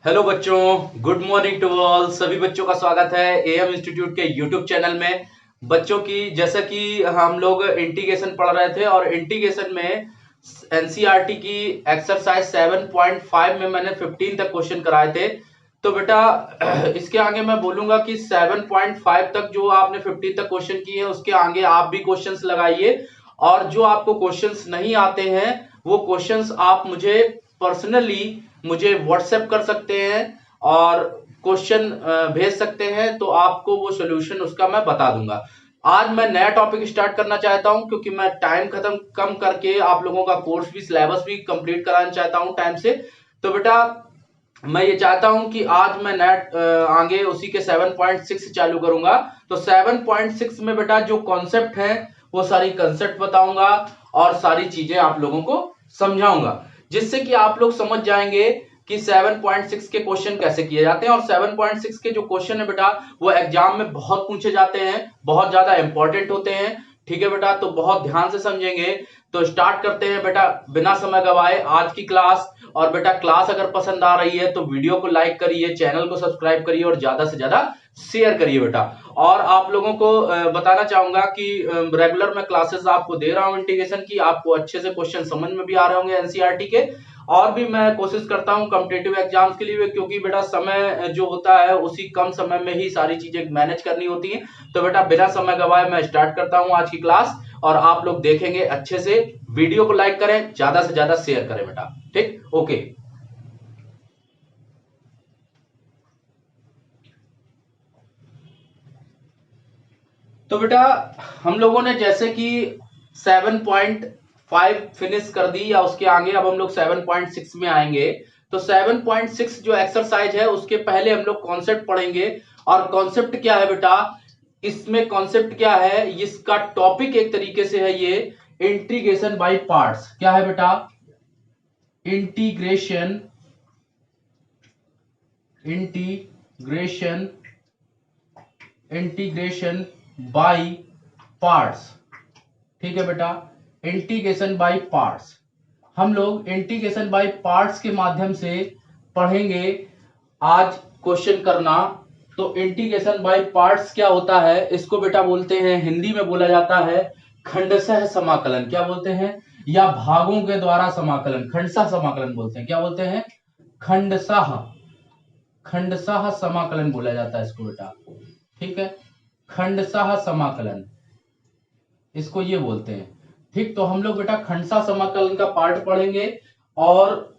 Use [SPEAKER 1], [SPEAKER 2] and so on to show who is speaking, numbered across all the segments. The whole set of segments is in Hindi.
[SPEAKER 1] हेलो बच्चों, गुड मॉर्निंग टू ऑल। सभी बच्चों का स्वागत है एएम इंस्टीट्यूट के यूट्यूब चैनल में। बच्चों की जैसा कि हम लोग इंटीग्रेशन पढ़ रहे थे और इंटीग्रेशन में एनसीईआरटी की एक्सरसाइज 7.5 में मैंने 15 तक क्वेश्चन कराए थे। तो बेटा इसके आगे मैं बोलूंगा कि 7.5 तक जो आपने 15 तक क्वेश्चन किए हैं उसके आगे आप भी क्वेश्चंस लगाइए, और जो आपको क्वेश्चंस नहीं आते हैं वो क्वेश्चंस आप मुझे व्हाट्सएप कर सकते हैं और क्वेश्चन भेज सकते हैं, तो आपको वो सोल्यूशन उसका मैं बता दूंगा। आज मैं नया टॉपिक स्टार्ट करना चाहता हूं क्योंकि मैं टाइम खत्म कम करके आप लोगों का कोर्स भी सिलेबस भी कंप्लीट कराना चाहता हूं टाइम से। तो बेटा मैं ये चाहता हूं कि आज मैं आगे उसी के 7.6 चालू करूंगा। तो 7.6 में बेटा जो कॉन्सेप्ट है वो सारी कॉन्सेप्ट बताऊंगा और सारी चीजें आप लोगों को समझाऊंगा, जिससे कि आप लोग समझ जाएंगे कि 7.6 के क्वेश्चन कैसे किए जाते हैं। और 7.6 के जो क्वेश्चन है बेटा वो एग्जाम में बहुत पूछे जाते हैं, बहुत ज्यादा इंपॉर्टेंट होते हैं। ठीक है बेटा, तो बहुत ध्यान से समझेंगे। तो स्टार्ट करते हैं बेटा बिना समय गवाए आज की क्लास। और बेटा क्लास अगर पसंद आ रही है तो वीडियो को लाइक करिए, चैनल को सब्सक्राइब करिए और ज्यादा से ज्यादा शेयर करिए बेटा। और आप लोगों को बताना चाहूंगा कि रेगुलर मैं क्लासेस आपको दे रहा हूं इंटीग्रेशन की, आपको अच्छे से क्वेश्चन समझ में भी आ रहे होंगे एनसीईआरटी के। और भी मैं कोशिश करता हूं कॉम्पिटिटिव एग्जाम्स के लिए, क्योंकि बेटा समय जो होता है उसी कम समय में ही सारी चीजें मैनेज करनी होती हैं। तो बेटा बिना समय गवाए मैं स्टार्ट करता हूं आज की क्लास, और आप लोग देखेंगे अच्छे से। वीडियो को लाइक करें, ज्यादा से ज्यादा शेयर करें बेटा। ठीक, ओके। तो बेटा हम लोगों ने जैसे कि 7.5 फिनिश कर दी, या उसके आगे अब हम लोग 7.6 में आएंगे। तो 7.6 जो एक्सरसाइज है उसके पहले हम लोग कॉन्सेप्ट पढ़ेंगे। और कॉन्सेप्ट क्या है बेटा, इसमें कॉन्सेप्ट क्या है, इसका टॉपिक एक तरीके से है ये इंटीग्रेशन बाय पार्ट्स। क्या है बेटा, integration integration integration by parts. ठीक है बेटा, इंटीग्रेशन बाय पार्ट्स। हम लोग इंटीग्रेशन बाय पार्ट्स के माध्यम से पढ़ेंगे आज क्वेश्चन करना। तो इंटीग्रेशन बाय पार्ट्स क्या होता है, इसको बेटा बोलते हैं, हिंदी में बोला जाता है खंडशः समाकलन। क्या बोलते हैं, या भागों के द्वारा समाकलन, खंडशः समाकलन बोलते हैं। क्या बोलते हैं, खंडशः खंडशः समाकलन बोला जाता है इसको बेटा। ठीक है, खंडशः समाकलन इसको ये बोलते हैं। ठीक, तो हम लोग बेटा खंडशः समाकलन का पार्ट पढ़ेंगे, और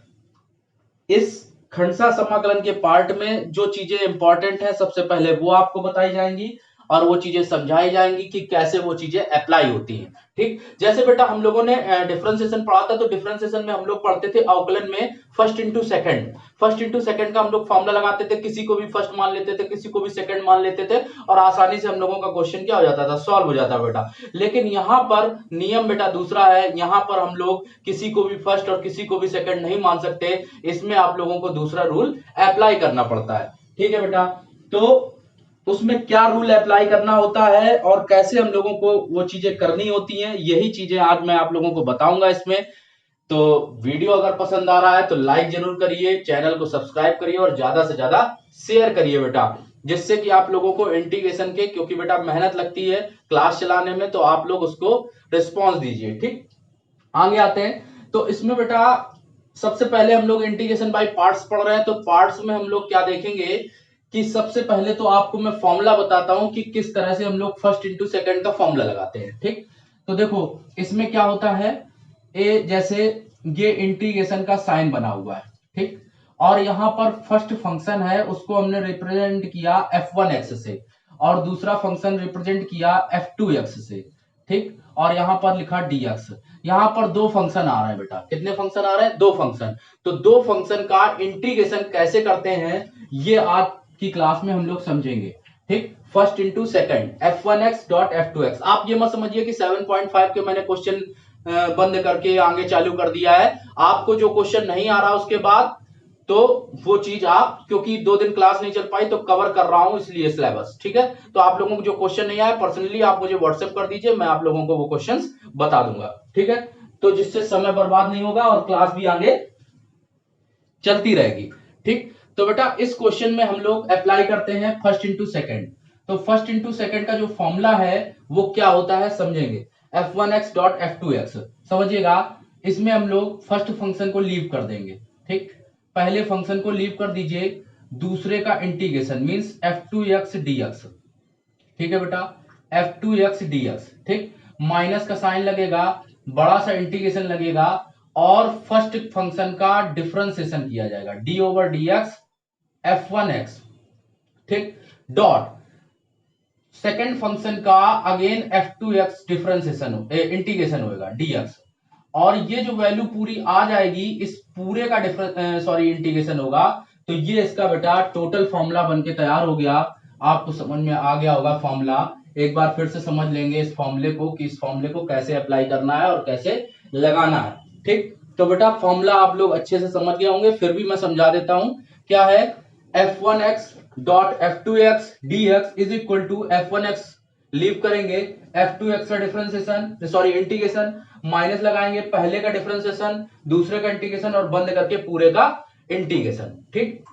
[SPEAKER 1] इस खंडशः समाकलन के पार्ट में जो चीजें इंपॉर्टेंट है सबसे पहले वो आपको बताई जाएंगी, और वो चीजें समझाई जाएंगी कि कैसे वो चीजें अप्लाई होती हैं। ठीक, जैसे बेटा हम लोगों ने डिफरेंशिएशन पढ़ा था, तो डिफरेंशिएशन में हम लोग पढ़ते थे अवकलन में first into second. First into second का हम लोग फॉर्मूला लगाते थे, किसी को भी फर्स्ट मान लेते थे, किसी को भी सेकंड मान लेते थे, और आसानी से हम लोगों का क्वेश्चन क्या हो जाता था, सॉल्व हो जाता बेटा। लेकिन यहाँ पर नियम बेटा दूसरा है, यहाँ पर हम लोग किसी को भी फर्स्ट और किसी को भी सेकंड नहीं मान सकते। इसमें आप लोगों को दूसरा रूल अप्लाई करना पड़ता है। ठीक है बेटा, तो उसमें क्या रूल अप्लाई करना होता है और कैसे हम लोगों को वो चीजें करनी होती हैं, यही चीजें आज मैं आप लोगों को बताऊंगा इसमें। तो वीडियो अगर पसंद आ रहा है तो लाइक जरूर करिए, चैनल को सब्सक्राइब करिए और ज्यादा से ज्यादा शेयर करिए बेटा, जिससे कि आप लोगों को इंटीग्रेशन के, क्योंकि बेटा मेहनत लगती है क्लास चलाने में, तो आप लोग उसको रिस्पॉन्स दीजिए। ठीक, आगे आते हैं। तो इसमें बेटा सबसे पहले हम लोग इंटीग्रेशन बाय पार्ट्स पढ़ रहे हैं। तो पार्ट्स में हम लोग क्या देखेंगे कि सबसे पहले तो आपको मैं फॉर्मूला बताता हूं कि किस तरह से हम लोग फर्स्ट इंटू सेकंड का फॉर्मूला लगाते हैं। ठीक, तो देखो इसमें क्या होता है, ए जैसे ये इंटीग्रेशन का साइन बना हुआ है। ठीक, और यहां पर फर्स्ट फंक्शन है उसको हमने रिप्रेजेंट किया f1x से, और दूसरा फंक्शन रिप्रेजेंट किया f2x से। ठीक, और यहां पर लिखा dx। यहां पर दो फंक्शन आ रहे हैं बेटा, कितने फंक्शन आ रहे हैं, दो फंक्शन। तो दो फंक्शन का इंटीग्रेशन कैसे करते हैं ये आज की क्लास में हम लोग समझेंगे। ठीक, first into second f1x dot f2x। आप ये मत समझिए कि 7.5 के मैंने क्वेश्चन बंद करके आगे चालू कर दिया है। आपको जो क्वेश्चन नहीं आ रहा उसके बाद, तो वो चीज आप, क्योंकि 2 दिन क्लास नहीं चल पाई तो कवर कर रहा हूं इसलिए सिलेबस। ठीक है, तो आप लोगों को जो क्वेश्चन नहीं आया पर्सनली आप मुझे व्हाट्सएप कर दीजिए, मैं आप लोगों को वो क्वेश्चंस बता दूंगा। ठीक है, तो जिससे समय बर्बाद नहीं होगा और क्लास भी आगे चलती रहेगी। ठीक, तो बेटा इस क्वेश्चन में हम लोग अप्लाई करते हैं फर्स्ट इंटू सेकेंड। तो फर्स्ट इंटू सेकेंड का जो फॉर्मूला है वो क्या होता है समझेंगे, f1x डॉट f2x। समझिएगा, इसमें हम लोग फर्स्ट फंक्शन को लीव कर देंगे, ठीक, पहले फंक्शन को लीव कर दीजिए, दूसरे का इंटीग्रेशन मींस f2x dx, ठीक है बेटा, f2x dx, ठीक, माइनस का साइन लगेगा, बड़ा सा इंटीग्रेशन लगेगा और फर्स्ट फंक्शन का डिफरेंशिएशन किया जाएगा d ओवर dx f1x, ठीक, डॉट सेकेंड फंक्शन का अगेन f2x डिफरेंशिएशन इंटीग्रेशन होगा dx, और ये जो वैल्यू पूरी आ जाएगी इस पूरे का इंटीग्रेशन होगा। तो ये इसका बेटा टोटल फॉर्मूला बनके तैयार हो गया। आपको समझ में आ गया होगा फॉर्मूला, एक बार फिर से समझ लेंगे इस फॉर्मूले को कि इस फॉर्मूले को कैसे अप्लाई करना है और कैसे लगाना है, ठीक। तो बेटा फॉर्मूला आप लोग अच्छे से समझ गए होंगे, फिर भी मैं समझा देता हूं क्या है। f1x dot f2x dx is equal to f1x leave करेंगे, f2x का डिफरेंशिएशन इंटीग्रेशन, माइनस लगाएंगे, पहले का डिफरेंशिएशन, दूसरे का इंटीग्रेशन और बंद करके पूरे का इंटीग्रेशन, ठीक।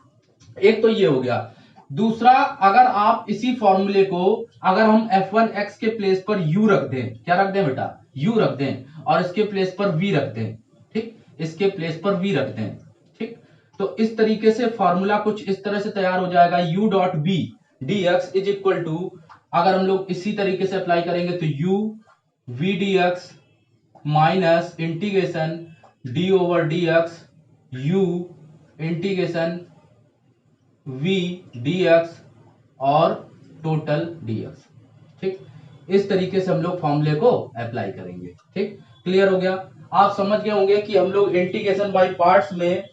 [SPEAKER 1] एक तो ये हो गया। दूसरा, अगर आप इसी फॉर्मूले को अगर हम f1x के प्लेस पर u रख दें, क्या रख दें बेटा, u रख दें, और इसके प्लेस पर v रख दें, ठीक, इसके प्लेस पर v रख दें, ठीक, तो इस तरीके से फॉर्मूला कुछ इस तरह से तैयार हो जाएगा, u dot v dx is equal to, अगर हम लोग इसी तरीके से अप्लाई करेंगे तो u v dx minus integration d over dx u integration v dx और टोटल dx, ठीक, इस तरीके से हम लोग फॉर्मूले को अप्लाई करेंगे, ठीक, क्लियर हो गया। आप समझ गए होंगे कि हम लोग इंटीग्रेशन बाय पार्ट्स में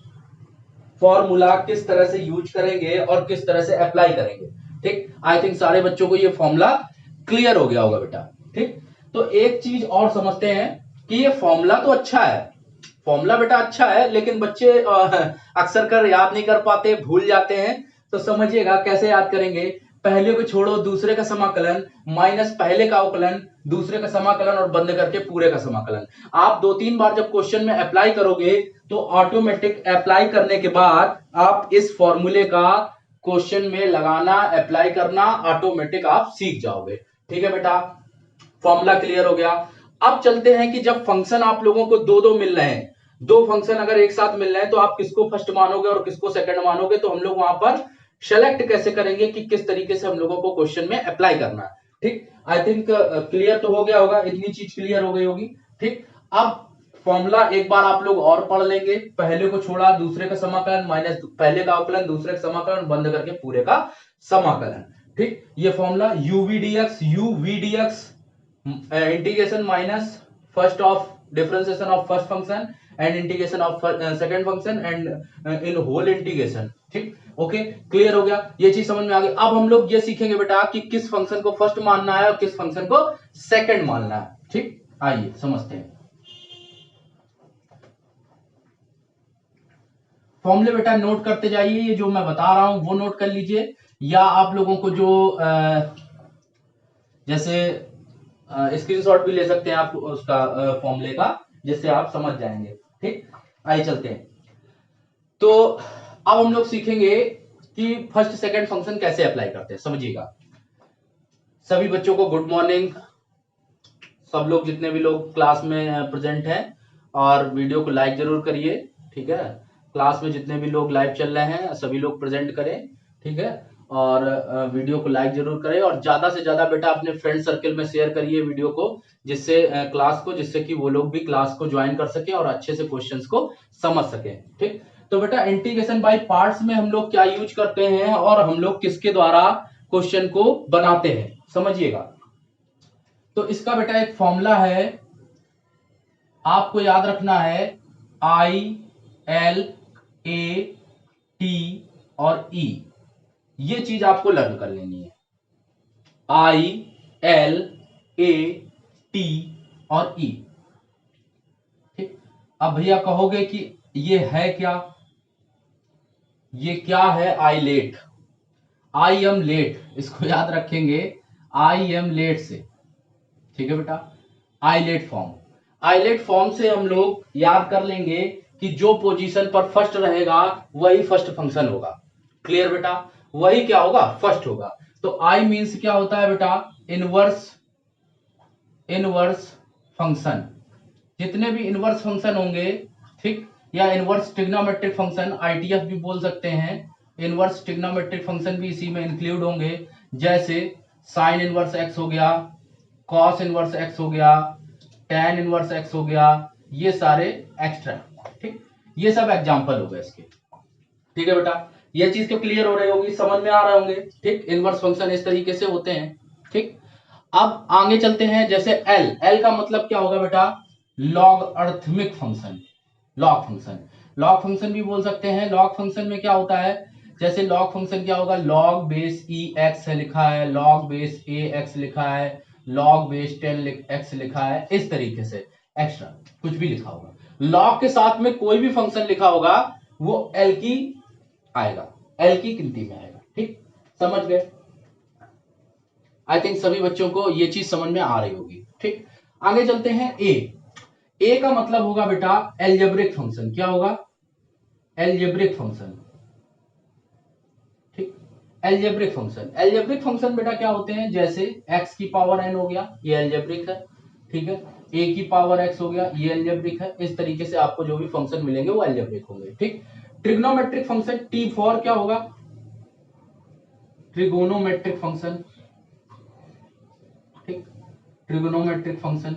[SPEAKER 1] फॉर्मूला किस तरह से यूज करेंगे और किस तरह से अप्लाई करेंगे, ठीक। आई थिंक सारे बच्चों को ये फॉर्मूला क्लियर हो गया होगा बेटा, ठीक। तो एक चीज और समझते हैं कि ये फॉर्मूला तो अच्छा है, फॉर्मूला बेटा अच्छा है, लेकिन बच्चे अक्सर कर याद नहीं कर पाते, भूल जाते हैं। तो समझिएगा कैसे याद करेंगे, पहले को छोड़ो दूसरे का समाकलन माइनस पहले का अवकलन, दूसरे का समाकलन और बंद करके पूरे का समाकलन। आप 2-3 बार जब क्वेश्चन में अप्लाई करोगे तो ऑटोमेटिक अप्लाई करने के बाद आप इस फॉर्मूले का क्वेश्चन में लगाना, अप्लाई करना ऑटोमेटिक आप सीख जाओगे, ठीक है बेटा। फॉर्मूला क्लियर हो गया। अब चलते हैं कि जब फंक्शन आप लोगों को दो मिल रहे हैं, दो फंक्शन अगर एक साथ मिल रहे हैं तो आप किसको फर्स्ट मानोगे और किसको सेकंड मानोगे, तो हम लोग वहां पर सेलेक्ट कैसे करेंगे कि किस तरीके से हम लोगों को क्वेश्चन में अप्लाई करना है, ठीक। आई थिंक क्लियर तो हो गया होगा, इतनी चीज क्लियर हो गई होगी, ठीक। अब फॉर्मूला एक बार आप लोग और पढ़ लेंगे, पहले को छोड़ा दूसरे का समाकलन माइनस पहले का अवकलन दूसरे का समाकलन बंद करके पूरे का समाकलन, ठीक। ये formula u integration minus first of differentiation of first function and integration of second function and in whole integration, ठीक, ओके, क्लियर हो गया, ये चीज समझ में आ गई। अब हम लोग ये सीखेंगे बेटा कि किस फंक्शन को फर्स्ट मानना है और किस फंक्शन को सेकंड मानना है, ठीक। आइए समझते हैं। फॉर्मूले बेटा नोट करते जाइए, ये जो मैं बता रहा हूं वो नोट कर लीजिए, या आप लोगों को जो जैसे स्क्रीनशॉट भी ले सकते हैं आप उसका फॉर्मूले का, जिससे आप समझ जाएंगे, ठीक। आइए चलते हैं। तो अब हम लोग सीखेंगे कि फर्स्ट सेकंड फंक्शन कैसे अप्लाई करते हैं, समझिएगा। सभी बच्चों को गुड मॉर्निंग, सब लोग जितने भी लोग क्लास में प्रेजेंट हैं, और वीडियो को लाइक जरूर करिए, ठीक है। क्लास में जितने भी लोग लाइव चल रहे हैं सभी लोग प्रेजेंट करें, ठीक है, और वीडियो को लाइक जरूर करें, और ज्यादा से ज्यादा बेटा अपने फ्रेंड सर्कल में शेयर करिए वीडियो को, जिससे क्लास को, जिससे कि वो लोग भी क्लास को ज्वाइन कर सके और अच्छे से क्वेश्चंस को समझ सके, ठीक। तो बेटा इंटीग्रेशन बाय पार्ट्स में हम लोग क्या यूज करते हैं और हम लोग किसके द्वारा क्वेश्चन को बनाते हैं, समझिएगा। तो इसका बेटा एक फॉर्मूला है, आपको याद रखना है, I L A T और E, ये चीज आपको लर्न कर लेनी है, I L A T और E, ठीक। अब भैया कहोगे कि ये है क्या, ये क्या है I late, I am late, इसको याद रखेंगे आई एम लेट से, ठीक है बेटा। आईलेट फॉर्म, आईलेट फॉर्म से हम लोग याद कर लेंगे कि जो पोजीशन पर फर्स्ट रहेगा वही फर्स्ट फंक्शन होगा, क्लियर बेटा, वही क्या होगा, फर्स्ट होगा। तो आई मीन्स क्या होता है बेटा, इनवर्स फंक्शन। जितने भी इनवर्स फंक्शन होंगे, ठीक, या इनवर्स ट्रिग्नोमेट्रिक फंक्शन, आईटीएफ भी बोल सकते हैं, इनवर्स ट्रिग्नोमेट्रिक फंक्शन भी इसी में इंक्लूड होंगे। जैसे साइन इनवर्स एक्स हो गया, कॉस इनवर्स एक्स हो गया, tan इनवर्स एक्स हो गया, ये सारे एक्स्ट्रा, ठीक, ये सब एग्जांपल हो गए इसके। ठीक है बेटा, ये चीज तो क्लियर हो रही होगी, समझ में आ रहे होंगे, ठीक, इनवर्स फंक्शन इस तरीके से होते हैं। ठीक, अब आगे चलते हैं। जैसे एल का मतलब क्या होगा बेटा, लॉगरिथमिक फंक्शन, लॉग फंक्शन भी बोल सकते हैं। लॉग फंक्शन में क्या होता है, जैसे लॉग फंक्शन क्या होगा, लॉग बेस ई एक्स लिखा है, लॉग बेस ए एक्स लिखा है, लॉग बेस 10 एक्स लिखा है, इस तरीके से एक्स्ट्रा कुछ भी लिखा होगा। लॉग के साथ में कोई भी फंक्शन लिखा होगा वो एल की आएगा, एल की गिनती में आएगा। ठीक, समझ गए? आई थिंक सभी बच्चों को ये चीज समझ में आ रही होगी। ठीक, आगे चलते हैं। ए का मतलब होगा बेटा एल्जेब्रिक फंक्शन। क्या होगा, एल्जेब्रिक फंक्शन। ठीक, एल्जेब्रिक फंक्शन बेटा क्या होते हैं, जैसे x की पावर n हो गया, ये एल्जेब्रिक है। ठीक है, a की पावर x हो गया, ये एल्जेब्रिक है। इस तरीके से आपको जो भी फंक्शन मिलेंगे वो एल्जेब्रिक होंगे। ठीक, ट्रिग्नोमेट्रिक फंक्शन टी फॉर क्या होगा, ट्रिगोनोमेट्रिक फंक्शन। ठीक, ट्रिगोनोमेट्रिक फंक्शन,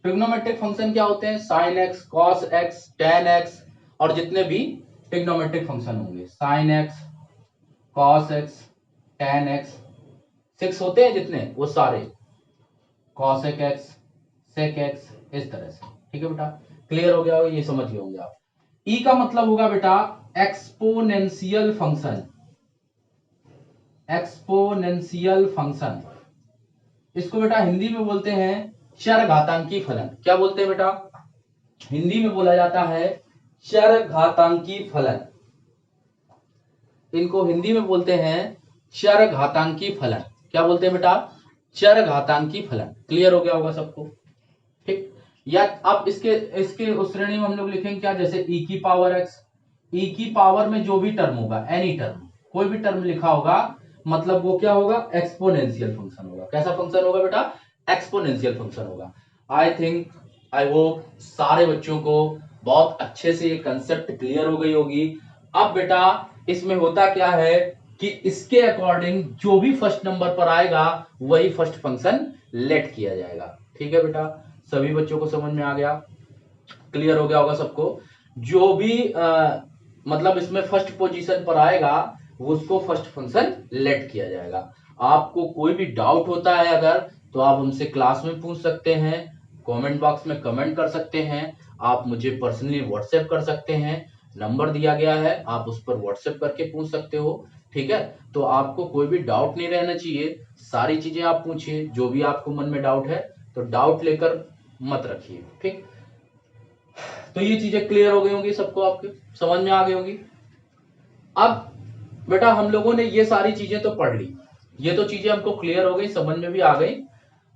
[SPEAKER 1] ट्रिग्नोमेट्रिक फंक्शन क्या होते हैं, sine x, cos x, ten x, और जितने भी ट्रिग्नोमेट्रिक फंक्शन होंगे, sine x, cos x, ten x, 6 होते हैं जितने, वो सारे, कॉसेक एक्स, सेक एक्स, इस तरह से। ठीक है बेटा, क्लियर हो गया होगा, ये समझ गए होंगे आप। ई का मतलब होगा बेटा एक्सपोनेंशियल फंक्शन, एक्सपोनेंशियल फंक्शन। इसको बेटा हिंदी में बोलते हैं चरघातांकी फलन। क्या बोलते हैं बेटा, हिंदी में बोला जाता है चरघातांकी फलन। इनको हिंदी में बोलते हैं चरघातांकी फलन। क्या बोलते हैं बेटा, चरघातांकी फलन। क्लियर हो गया होगा सबको? ठीक, या अब इसके इसके उस श्रेणी में हम लोग लिखेंगे क्या, जैसे ई की पावर एक्स, ई की पावर में जो भी टर्म होगा, एनी टर्म, कोई भी टर्म लिखा होगा, मतलब वो क्या होगा, एक्सपोनेंशियल फंक्शन होगा। कैसा फंक्शन होगा बेटा, एक्सपोनेंशियल फंक्शन होगा। आई थिंक, आई होप सारे बच्चों को बहुत अच्छे से ये कंसेप्ट क्लियर हो गई होगी। अब बेटा इसमें होता क्या है कि इसके अकॉर्डिंग जो भी फर्स्ट नंबर पर आएगा वही फर्स्ट फंक्शन लेट किया जाएगा। ठीक है बेटा, सभी बच्चों को समझ में आ गया, क्लियर हो गया होगा सबको। जो भी मतलब इसमें फर्स्ट पोजीशन पर आएगा उसको फर्स्ट फंक्शन लेट किया जाएगा। आपको कोई भी डाउट होता है अगर, तो आप हमसे क्लास में पूछ सकते हैं, कमेंट बॉक्स में कमेंट कर सकते हैं, आप मुझे पर्सनली व्हाट्सएप कर सकते हैं, नंबर दिया गया है, आप उस पर व्हाट्सएप करके पूछ सकते हो। ठीक है, तो आपको कोई भी डाउट नहीं रहना चाहिए, सारी चीजें आप पूछिए, जो भी आपको मन में डाउट है, तो डाउट लेकर मत रखिए। ठीक, तो ये चीजें क्लियर हो गई होंगी सबको, आपके समझ में आ गई होंगी। अब बेटा हम लोगों ने ये सारी चीजें तो पढ़ ली, ये तो चीजें हमको क्लियर हो गई, समझ में भी आ गई,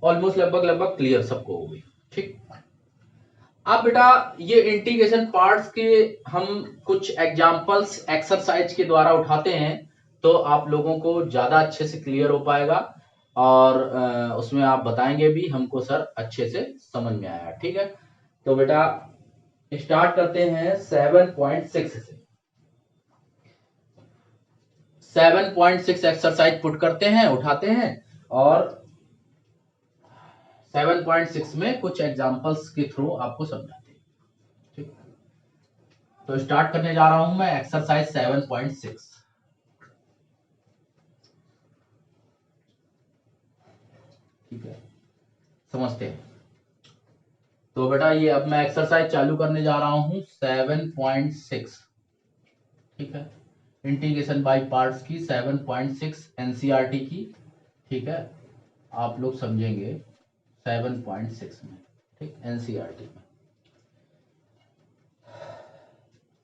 [SPEAKER 1] ऑलमोस्ट लगभग क्लियर सबको हो गई। ठीक, अब बेटा ये इंटीग्रेशन पार्ट्स के हम कुछ एग्जांपल्स एक्सरसाइज के द्वारा उठाते हैं, तो आप लोगों को ज्यादा अच्छे से क्लियर हो पाएगा, और उसमें आप बताएंगे भी हमको सर अच्छे से समझ में आया। ठीक है, तो बेटा स्टार्ट करते हैं 7.6 से। 7.6 एक्सरसाइज पुट करते हैं, उठाते हैं, और 7.6 में कुछ एग्जांपल्स के थ्रू आपको समझाते हैं। ठीक, तो स्टार्ट करने जा रहा हूं मैं एक्सरसाइज 7.6। ठीक है, समझते हैं। तो बेटा ये अब मैं एक्सरसाइज चालू करने जा रहा हूं 7.6। ठीक है, इंटीग्रेशन बाय पार्ट्स की 7.6 एनसीईआरटी की। ठीक है, आप लोग समझेंगे 7.6 में, ठीक, एनसीईआरटी में।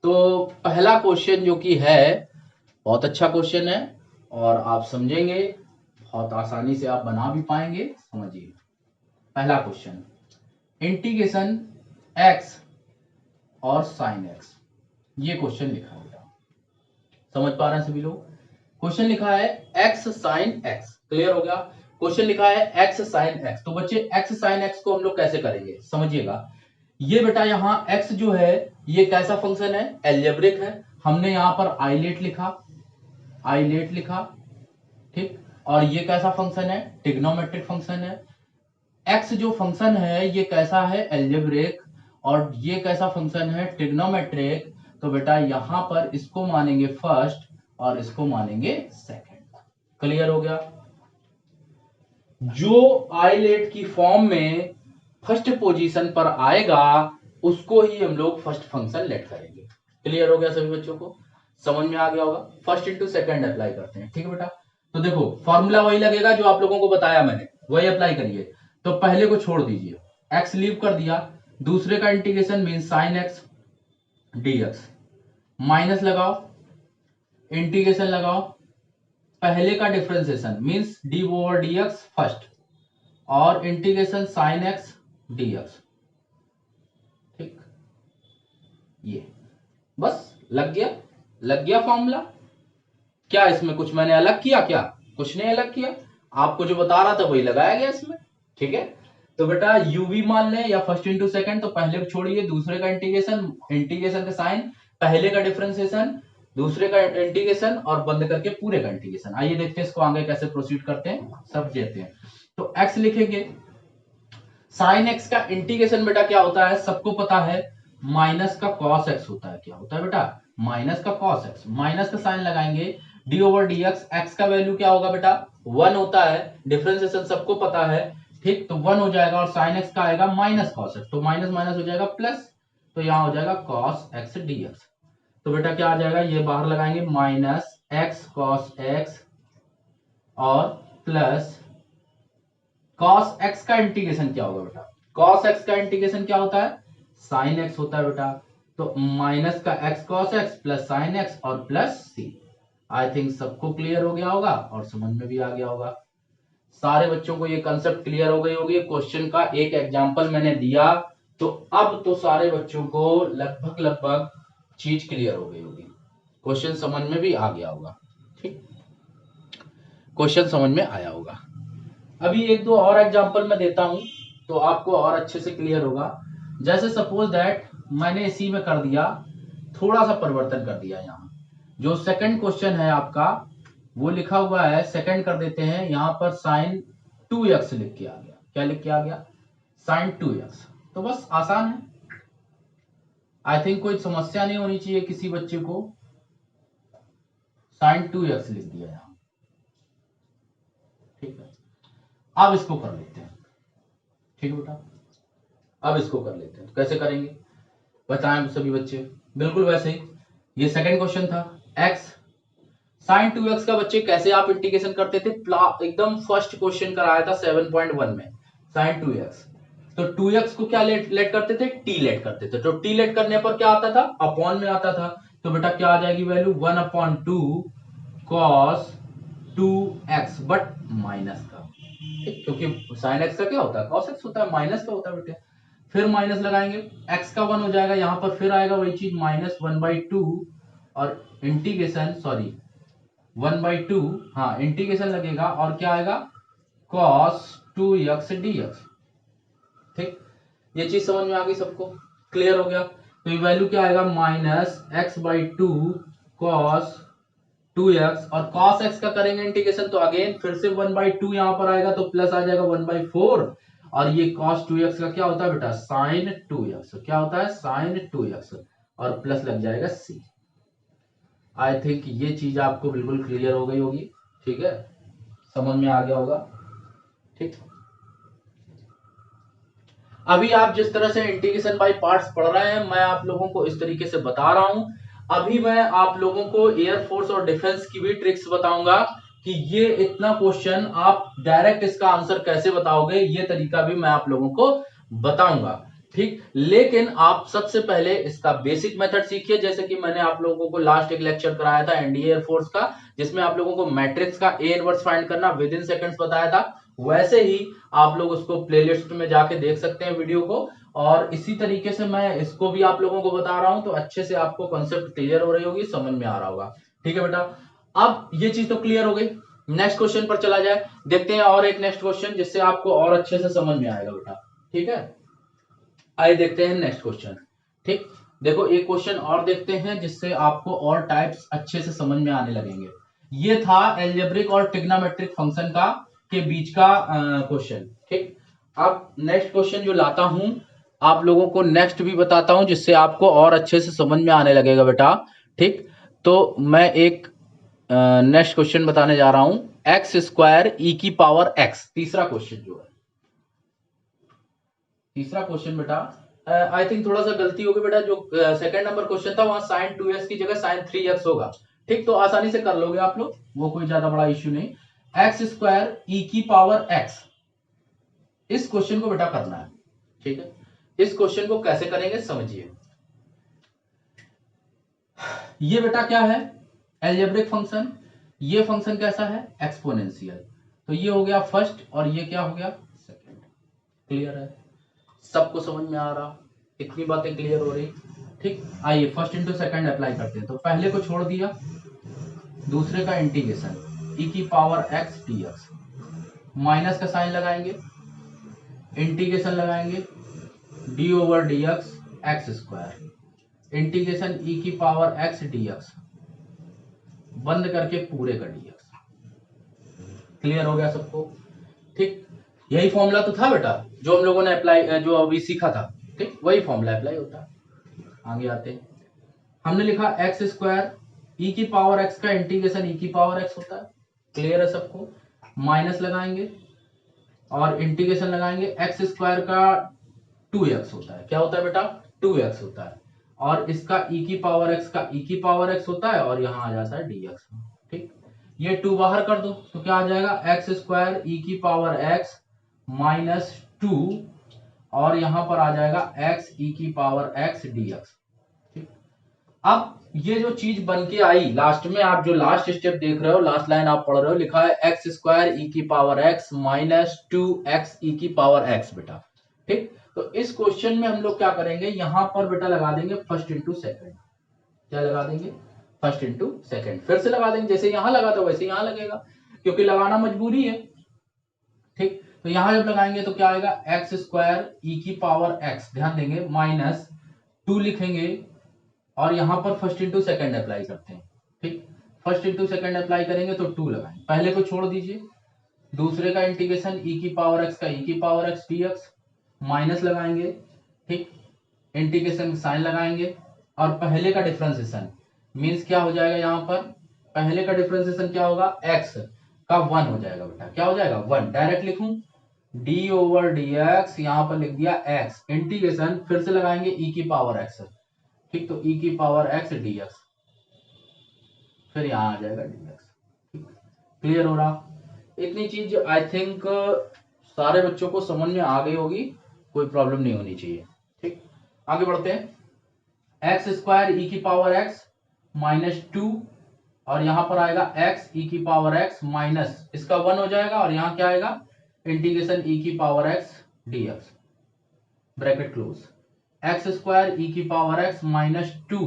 [SPEAKER 1] तो पहला क्वेश्चन जो कि है बहुत अच्छा क्वेश्चन है, और आप समझेंगे, बहुत आसानी से आप बना भी पाएंगे। समझिए पहला क्वेश्चन, इंटीग्रेशन एक्स और साइन एक्स, ये क्वेश्चन लिखा हुआ। समझ पा रहे हैं सभी लोग? क्वेश्चन लिखा है x sin x, क्लियर हो गया? क्वेश्चन लिखा है x sin x, तो बच्चे x sin x को हम लोग कैसे करेंगे समझिएगा। ये बेटा यहाँ x जो है ये कैसा फंक्शन है, एल्जेब्रिक है। हमने यहाँ पर आइलेट लिखा, ठीक, और ये कैसा फंक्शन है, ट्रिग्नोमेट्रिक फंक्शन है। x जो फंक्शन है ये कैसा है, एल्जेब्रिक, और ये कैसा फंक्शन है, ट्रिग्नोमेट्रिक। तो बेटा यहां पर इसको मानेंगे फर्स्ट और इसको मानेंगे सेकंड। क्लियर हो गया? जो आइलेट की फॉर्म में फर्स्ट पोजीशन पर आएगा उसको ही हम लोग फर्स्ट फंक्शन लेट करेंगे। क्लियर हो गया सभी बच्चों को? समझ में आ गया होगा? फर्स्ट इंटू सेकंड अप्लाई करते हैं, ठीक है बेटा? तो देखो फॉर्मूला वही लगेगा जो आप लोगों को बताया मैंने, वही अप्लाई करिए। तो पहले को छोड़ दीजिए, x लीव कर दिया, दूसरे का integration mean sin x dx, minus लगाओ, इंटीग्रेशन लगाओ, पहले का differentiation means D over dx first, और इंटीग्रेशन sin x dx, ठीक, ये बस लग गया फॉर्मूला। क्या इसमें कुछ मैंने अलग किया? क्या कुछ नहीं अलग किया, आपको जो बता रहा था वही लगाया गया इसमें, ठीक है? तो बेटा यूवी मान लें या फर्स्ट इंटू सेकंड, तो पहले को छोड़िए, दूसरे का इंटीग्रेशन का साइन, पहले का डिफरेंशिएशन, दूसरे का इंटीग्रेशन, और बंद करके पूरे का इंटीग्रेशन। आइए देखते हैं इसको आगे कैसे प्रोसीड करते हैं, सब देते हैं। तो x लिखेंगे, साइन x का इंटीग्रेशन बेटा क्या होता है, सबको पता है, माइनस का cos x होता है। क्या होता है बेटा? माइनस का cos x, माइनस का साइन लगाएंगे, D over D x, x का वैल्यू क्या होगा बेटा, 1 होता है, डिफरेंशिएशन सबको पता है, ठीक, तो 1 हो जाएगा, और साइन एक्स का आएगा माइनस cos x, तो माइनस माइनस हो जाएगा प्लस, तो यहां हो जाएगा cos x dx। तो बेटा क्या आ जाएगा, ये बाहर लगाएंगे, माइनस x cos x और प्लस cos x का इंटीग्रेशन क्या होगा बेटा, cos x का इंटीग्रेशन क्या होता है, sin x होता है बेटा, तो माइनस का x cos x plus sin x और प्लस c। आई थिंक सबको क्लियर हो गया होगा और समझ में भी आ गया होगा। सारे बच्चों को ये कंसेप्ट क्लियर हो गई होगी। क्वेश्चन का एक एग्जांपल मैंने दिया, तो अब तो सारे बच्चों को लगभग चीज क्लियर हो गई होगी, क्वेश्चन समझ में भी आ गया होगा, ठीक, क्वेश्चन समझ में आया होगा। अभी एक दो और एग्जांपल मैं देता हूं तो आपको और अच्छे से क्लियर होगा। जैसे सपोज दैट मैंने इसी में कर दिया, थोड़ा सा परिवर्तन कर दिया, यहाँ जो सेकंड क्वेश्चन है आपका वो लिखा हुआ है, सेकंड कर देते हैं, यहां पर sin 2x लिख के आ गया। क्या लिख के आ गया? sin 2x। तो बस आसान है, आई थिंक कोई समस्या नहीं होनी चाहिए किसी बच्चे को। sin 2x लिख दिया यहां, ठीक है। अब इसको कर लेते हैं, ठीक है बेटा, अब इसको कर लेते हैं। कैसे करेंगे बताएं सभी बच्चे? बिल्कुल वैसे ही, ये सेकंड क्वेश्चन था, x sin 2x का बच्चे कैसे आप इंटीग्रेशन करते थे, एकदम फर्स्ट क्वेश्चन कराया था 7.1 में, sin 2x। तो 2x को क्या लेट करते थे, t लेट करते थे, तो t लेट करने पर क्या आता था, अपॉन में आता था। तो बेटा क्या आ जाएगी value, 1/2 cos 2x, but minus का, ठीक, क्योंकि sin x का क्या होता है, cos x होता है, माइनस का होता है बेटे। फिर माइनस लगाएंगे, x का 1 हो जाएगा, यहां पर फिर आएगा वही चीज, माइनस 1/2 और इंटीग्रेशन, सॉरी 1/2, हाँ इंटीग्रेशन लगेगा, और क्या आएगा, cos 2x dx, ठीक, ये चीज समझ में आ गई सबको, क्लियर हो गया? तो ये वैल्यू क्या आएगा, माइनस x/2 cos 2x, और cos x का करेंगे इंटीग्रेशन, तो अगेन फिर से 1/2 यहां पर आएगा, तो प्लस आ जाएगा 1/4, और ये cos 2x का क्या होता है बेटा, sin 2x, क्या होता है, sin 2x, और प्लस लग जाएगा c। आई थिंक ये चीज आपको बिल्कुल क्लियर हो गई होगी, ठीक है, समझ में आ गया होगा, ठीक। अभी आप जिस तरह से इंटीग्रेशन बाय पार्ट्स पढ़ रहे हैं, मैं आप लोगों को इस तरीके से बता रहा हूं। अभी मैं आप लोगों को एयरफोर्स और डिफेंस की भी ट्रिक्स बताऊंगा कि ये इतना क्वेश्चन आप डायरेक्ट इसका आंसर कैसे बताओगे, ये तरीका भी मैं आप लोगों को बताऊंगा, ठीक। लेकिन आप सबसे पहले इसका बेसिक मेथड सीखिए, जैसे कि मैंने आप लोगों को लास्ट एक लेक्चर कराया था एनडीए एयरफोर्स का, जिसमें आप लोगों को मैट्रिक्स का ए इनवर्स फाइंड करना विद इन सेकंड्स बताया था। वैसे ही आप लोग उसको प्लेलिस्ट में जाके देख सकते हैं वीडियो को, और इसी तरीके से मैं इसको भी आप लोगों को बता रहा हूं, तो अच्छे से आपको कॉन्सेप्ट क्लियर हो रही होगी, समझ में आ रहा होगा, ठीक है बेटा, अब ये चीज तो क्लियर हो गई। नेक्स्ट क्वेश्चन पर चला जाए, देखते हैं और एक नेक्स्ट क्वेश्चन जिससे आपको और अच्छे से समझ में आएगा बेटा। ठीक है, आइए देखते हैं नेक्स्ट क्वेश्चन। ठीक, देखो एक क्वेश्चन और देखते हैं जिससे आपको और टाइप्स अच्छे से समझ में आने लगेंगे। ये था एल्जेब्रिक और ट्रिग्नोमेट्रिक फंक्शन का के बीच का क्वेश्चन। ठीक, अब नेक्स्ट क्वेश्चन जो लाता हूं आप लोगों को नेक्स्ट भी बताता हूं जिससे आपको और अच्छे से समझ में आने लगेगा बेटा। ठीक, तो मैं एक नेक्स्ट क्वेश्चन बताने जा रहा हूं, एक्स स्क्वायर ई की पावर एक्स, तीसरा क्वेश्चन जो है, तीसरा क्वेश्चन बेटा। आई थिंक थोड़ा सा गलती होगी बेटा, जो सेकंड नंबर क्वेश्चन था वहां साइन 2x की जगह साइन 3x होगा। ठीक, तो आसानी से कर लोगे आप लोग, वो कोई ज्यादा बड़ा इश्यू नहीं। एक्स स्क्वायर ई की पावर एक्स, इस क्वेश्चन को बेटा करना है। ठीक है, इस क्वेश्चन को कैसे करेंगे समझिए। ये बेटा क्या है, एल्जेब्रिक फंक्शन। ये फंक्शन कैसा है, एक्सपोनेंशियल। तो ये हो गया फर्स्ट और ये क्या हो गया सेकंड। क्लियर है, सबको समझ में आ रहा, इतनी बातें क्लियर हो रही। ठीक, आइए फर्स्ट इंटू सेकंड अप्लाई करते हैं। तो पहले को छोड़ दिया, दूसरे का इंटीग्रेशन ई की power x D x, minus का साइन लगाएंगे, इंटीग्रेशन लगाएंगे D over D x square, integration ई की पावर एक्स डी एक्स, बंद करके पूरे का डी एक्स। क्लियर हो गया सबको। ठीक, यही फॉर्मूला तो था बेटा जो हम लोगों ने अप्लाई, जो अभी सीखा था। ठीक, वही फॉर्मूला अप्लाई होता है। आगे आते हैं, हमने लिखा एक्स स्क्वायर ई की पावर एक्स का इंटीग्रेशन ई की पावर एक्स होता है। क्लियर है सबको, माइनस लगाएंगे और इंटीग्रेशन लगाएंगे, एक्स स्क्वायर का 2x होता है। क्या होता है बेटा, 2x होता है, और इसका e की पावर x का e की पावर x होता है, और यहां आ जाता है dx। ठीक, ये 2 बाहर कर दो तो क्या आ जाएगा, एक्स स्क्वायर ई की पावर x माइनस 2, और यहां पर आ जाएगा x e की पावर x dx। ठीक, अब ये जो चीज बन के आई लास्ट में, आप जो लास्ट स्टेप देख रहे हो, लास्ट लाइन आप पढ़ रहे हो, लिखा है एक्स स्क्वायर ई की power x minus 2x e की पावर x बेटा। ठीक, तो इस क्वेश्चन में हम लोग क्या करेंगे, यहां पर बेटा लगा देंगे फर्स्ट इंटू सेकंड। क्या लगा देंगे, फर्स्ट इंटू सेकंड। फिर से लगा देंगे, जैसे यहां लगा था वैसे यहां लगेगा, क्योंकि लगाना मजबूरी है। ठीक, तो यहां जब लगाएंगे तो क्या आएगा, एक्स स्क्वायर ई की पावर एक्स, ध्यान देंगे, माइनस 2 लिखेंगे, और यहां पर फर्स्ट इंटू सेकंड अप्लाई करते हैं। ठीक, फर्स्ट इंटू सेकंड अप्लाई करेंगे तो 2 लगाएंगे, पहले को छोड़ दीजिए, दूसरे का इंटीग्रेशन ई की पावर एक्स का ई की पावर एक्स डीएक्स, माइनस लगाएंगे। ठीक, इंटीग्रेशन साइन लगाएंगे, और पहले का डिफरेंशिएशन मींस क्या हो जाएगा, यहां पर पहले का डिफरेंशिएशन क्या होगा, x का 1 हो जाएगा बेटा। क्या हो जाएगा, 1। डायरेक्ट लिखूं, d ओवर डी एक्स, यहां पर लिख दिया x, इंटीग्रेशन फिर से लगाएंगे e की पावर x। ठीक, तो e की पावर x dx, फिर यहां आ जाएगा dx। क्लियर हो रहा, इतनी चीज आई थिंक सारे बच्चों को समझ में आ गई होगी, कोई प्रॉब्लम नहीं होनी चाहिए। ठीक, आगे बढ़ते हैं, एक्स स्क्वायर ई की पावर एक्स माइनस 2, और यहां पर आएगा x ई की पावर x माइनस, इसका 1 हो जाएगा, और यहां क्या आएगा, इंटीग्रेशन e की power x dx, bracket close, x square e की पावर x माइनस 2,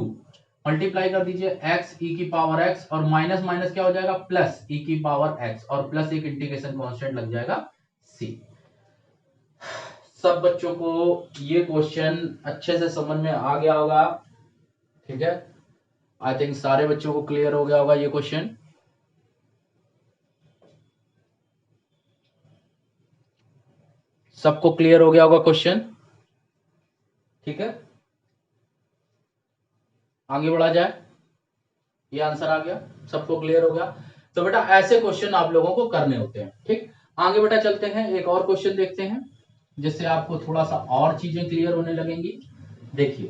[SPEAKER 1] मल्टीप्लाई कर दीजिए x ई की पावर x, और माइनस माइनस क्या हो जाएगा, प्लस e की पावर x, और प्लस एक इंटीग्रेशन कांस्टेंट लग जाएगा c। सब बच्चों को ये क्वेश्चन अच्छे से समझ में आ गया होगा। ठीक है, आई थिंक सारे बच्चों को क्लियर हो गया होगा ये क्वेश्चन। सबको क्लियर हो गया होगा क्वेश्चन। ठीक है, आगे बढ़ा जाए, ये आंसर आ गया, सबको क्लियर हो गया। तो बेटा ऐसे क्वेश्चन आप लोगों को करने होते हैं। ठीक, आगे बेटा चलते हैं, एक और क्वेश्चन देखते हैं जिससे आपको थोड़ा सा और चीजें क्लियर होने लगेंगी। देखिए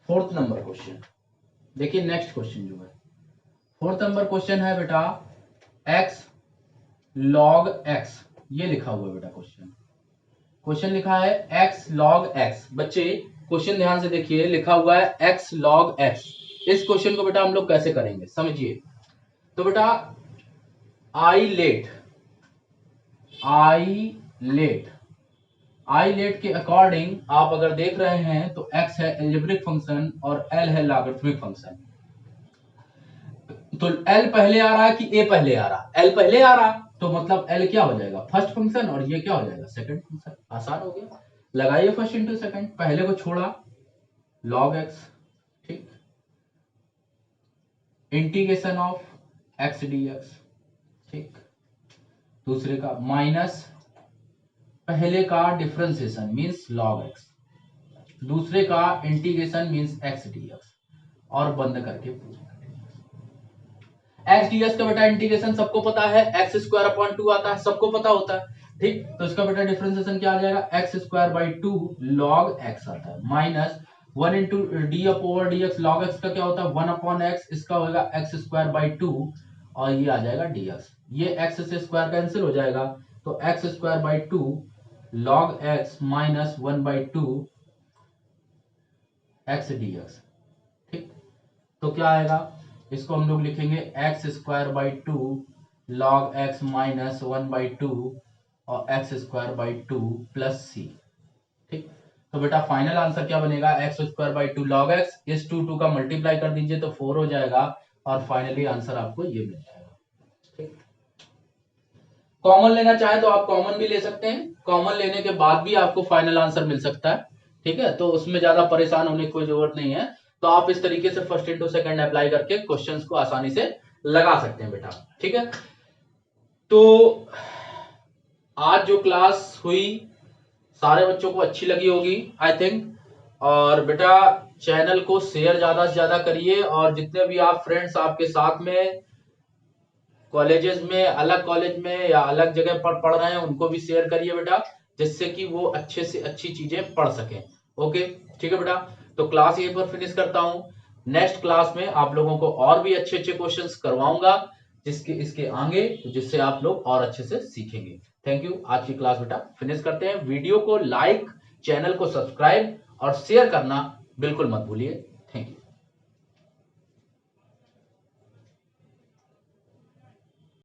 [SPEAKER 1] फोर्थ नंबर क्वेश्चन, देखिए नेक्स्ट क्वेश्चन जो है फोर्थ नंबर क्वेश्चन है बेटा, एक्स लॉग एक्स, ये लिखा हुआ है बेटा क्वेश्चन। क्वेश्चन लिखा है एक्स लॉग एक्स। बच्चे क्वेश्चन ध्यान से देखिए, लिखा हुआ है एक्स लॉग एक्स। इस क्वेश्चन को बेटा हम लोग कैसे करेंगे समझिए। तो बेटा आई लेट आइलेट के अकॉर्डिंग आप अगर देख रहे हैं तो x है एल्जेब्रिक फंक्शन और l है लॉगरिथमिक फंक्शन। तो l पहले आ रहा है कि a पहले आ रहा है? l पहले आ रहा, तो मतलब l क्या हो जाएगा? फर्स्ट फंक्शन, और ये क्या हो जाएगा? Second function. आसान हो गया। लगाइए फर्स्ट इंटू सेकंड, पहले को छोड़ा log x, ठीक, इंटीग्रेशन ऑफ x dx, ठीक, दूसरे का माइनस पहले का डिफरेंशिएशन मींस log x, दूसरे का इंटीग्रेशन मींस x dx, और बंद करके पूरा। x dx का बेटा इंटीग्रेशन सबको पता है, एक्स स्क्वायर अपॉन 2 आता है, सबको पता होता है, ठीक। तो इसका बेटा डिफरेंशिएशन क्या आ जाएगा? X square by 2 log x आता है, minus 1 into D over D x, log x का क्या होता है? 1 अपॉन एक्स, इसका होगा एक्स स्क्वायर बाई 2, और ये आ जाएगा dx। ये x से स्क्वायर कैंसिल हो जाएगा, तो x square by 2 log x minus 1 by 2 x dx, ठीक। तो क्या आएगा? इसको हम लोग लिखेंगे x square by 2 log x minus 1 by 2 और एक्स स्क्वायर बाई 2 प्लस सी, ठीक। तो बेटा फाइनल आंसर क्या बनेगा? X square by 2 log x, इस 2 का मल्टीप्लाई कर दीजिए तो 4 हो जाएगा, और फाइनली आंसर आपको ये मिल जाएगा, ठीक। कॉमन लेना चाहे तो आप कॉमन भी ले सकते हैं, कॉमन लेने के बाद भी आपको फाइनल आंसर मिल सकता है, ठीक है। तो उसमें ज्यादा परेशान होने की कोई जरूरत नहीं है। तो आप इस तरीके से फर्स्ट इंटू सेकंड अप्लाई करके क्वेश्चंस को आसानी से लगा सकते हैं बेटा, ठीक है। तो आज जो क्लास हुई सारे बच्चों को अच्छी लगी होगी आई थिंक, और बेटा चैनल को शेयर ज्यादा से ज्यादा करिए, और जितने भी आप फ्रेंड्स आपके साथ में कॉलेजेस में, अलग कॉलेज में या अलग जगह पर पढ़ रहे हैं, उनको भी शेयर करिए बेटा, जिससे कि वो अच्छे से अच्छी चीजें पढ़ सकें। ओके, ठीक है बेटा। तो क्लास यहीं पर फिनिश करता हूं। नेक्स्ट क्लास में आप लोगों को और भी अच्छे अच्छे क्वेश्चंस करवाऊंगा, जिसके इसके आगे, जिससे आप लोग और अच्छे से सीखेंगे। Thank you. आज की क्लास बेटा फिनिश करते हैं। वीडियो को लाइक, चैनल को सब्सक्राइब और शेयर करना बिल्कुल मत भूलिए।